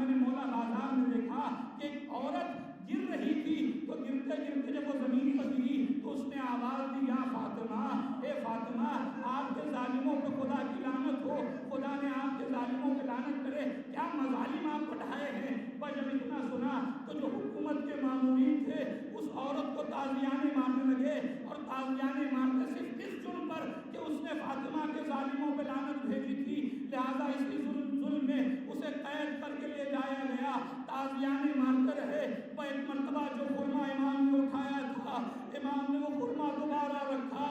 نے مولا بازار میں دیکھا کہ ایک عورت گر رہی تھی تو گرتے گرتے جب وہ زمین پر گری تو اس نے آواز دی یا فاطمہ اے فاطمہ آپ کے ظالموں پہ خدا کی لعنت ہو. خدا نے آپ کے ظالموں پہ لعنت کرے. کیا مظالم آپ بڑھائے ہیں. پر جب اتنا سنا تو جو حکومت کے مامورین تھے اس عورت کو تازیانے مارنے لگے, اور تازیانے مارتے صرف اس جرم پر کہ اس نے فاطمہ کے ظالموں پہ لعنت بھیجی تھی. لہذا اسی ظلم میں اسے قید کر کے لے جایا گیا. تازیانے مارتے رہے. ایک مرتبہ جو خرما امام نے اٹھایا تھا امام نے وہ خرما دوبارہ رکھا.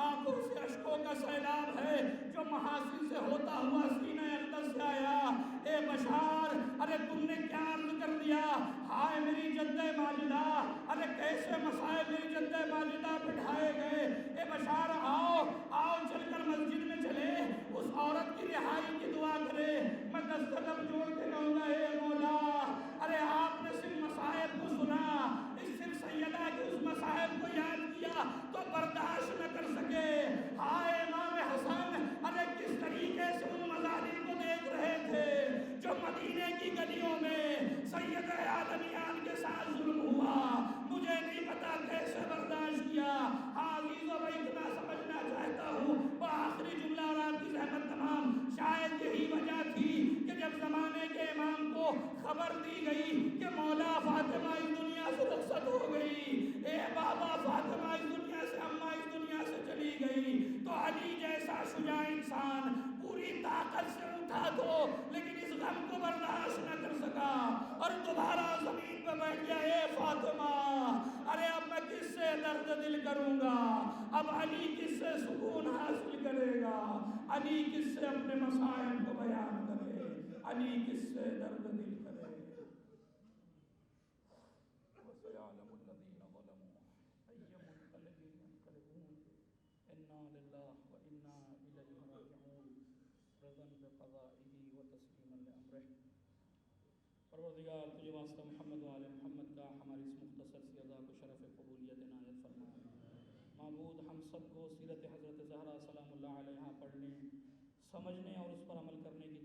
آنکھوں سے اشکوں کا سیلاب ہے جو محاسن سے ہوتا ہوا سینہ اقدس سے آیا. اے بشار ارے تم نے کیا عرض کر دیا. ہائے میری جدہ ماجدہ, ارے کیسے مسائل میری جدہ ماجدہ بٹھائے گئے. اے بشار آؤ چل کر مسجد میں چلے اس عورت کی رہائی کی دعا کرے. میں دستک جوڑ کے کہوں گا اے مولا ارے آپ نے صرف مسائل کو سنا, اس صرف سیدہ کے اس مسائل کو یاد کیا تو برداشت نہ کر سکے. ہائے امام حسن ارے کس طریقے سے ان مظالم کو دیکھ رہے تھے جو مدینے کی گلیوں میں سید عالمیان کے ساتھ ظلم ہوا. مجھے نہیں پتا کیسے برداشت کیا. ہاں عزیزو میں اتنا سمجھنا چاہتا ہوں وہ آخری جملہ اور آپ کی زحمت تمام شاید یہی وجہ تھی کہ جب زمانے کے امام کو خبر دی گئی کہ مولا فاطمہ اس دنیا سے رخصت ہو گئی, اے بابا فاطمہ اس دنیا سے اماں اس دنیا سے چلی گئی, تو علی جیسا شجاع انسان پوری طاقت سے اٹھا دو لیکن اس غم کو برداشت نہ کر سکا اور دوبارہ زمین پہ بیٹھ گیا. اے فاطمہ ارے اب میں کس سے درد دل کروں گا. اب علی کس سے سکون حاصل کرے گا. علی کس سے اپنے مسائل کو بیان کرے. علی کس سے درد دل کرے. وَسَيَعْلَمُ الَّذِينَ ظَلَمُوا أَيَّ مُنقَلَبٍ يَنقَلِبُونَ إِنَّا لِلَّهِ وَإِنَّا إِلَيْهِ رَاجِعُونَ رضا بقضائه وتسليما لأمره. پروردگار تجھے واسطہ محمد و آل محمد کا ہماری اس مختصر سی ادا کو شرف قبولیت عنایت فرما. معبود ہم سب کو سیرت حضرت زہرا سلام اللہ علیہا پڑھنے, سمجھنے اور اس پر عمل کرنے کی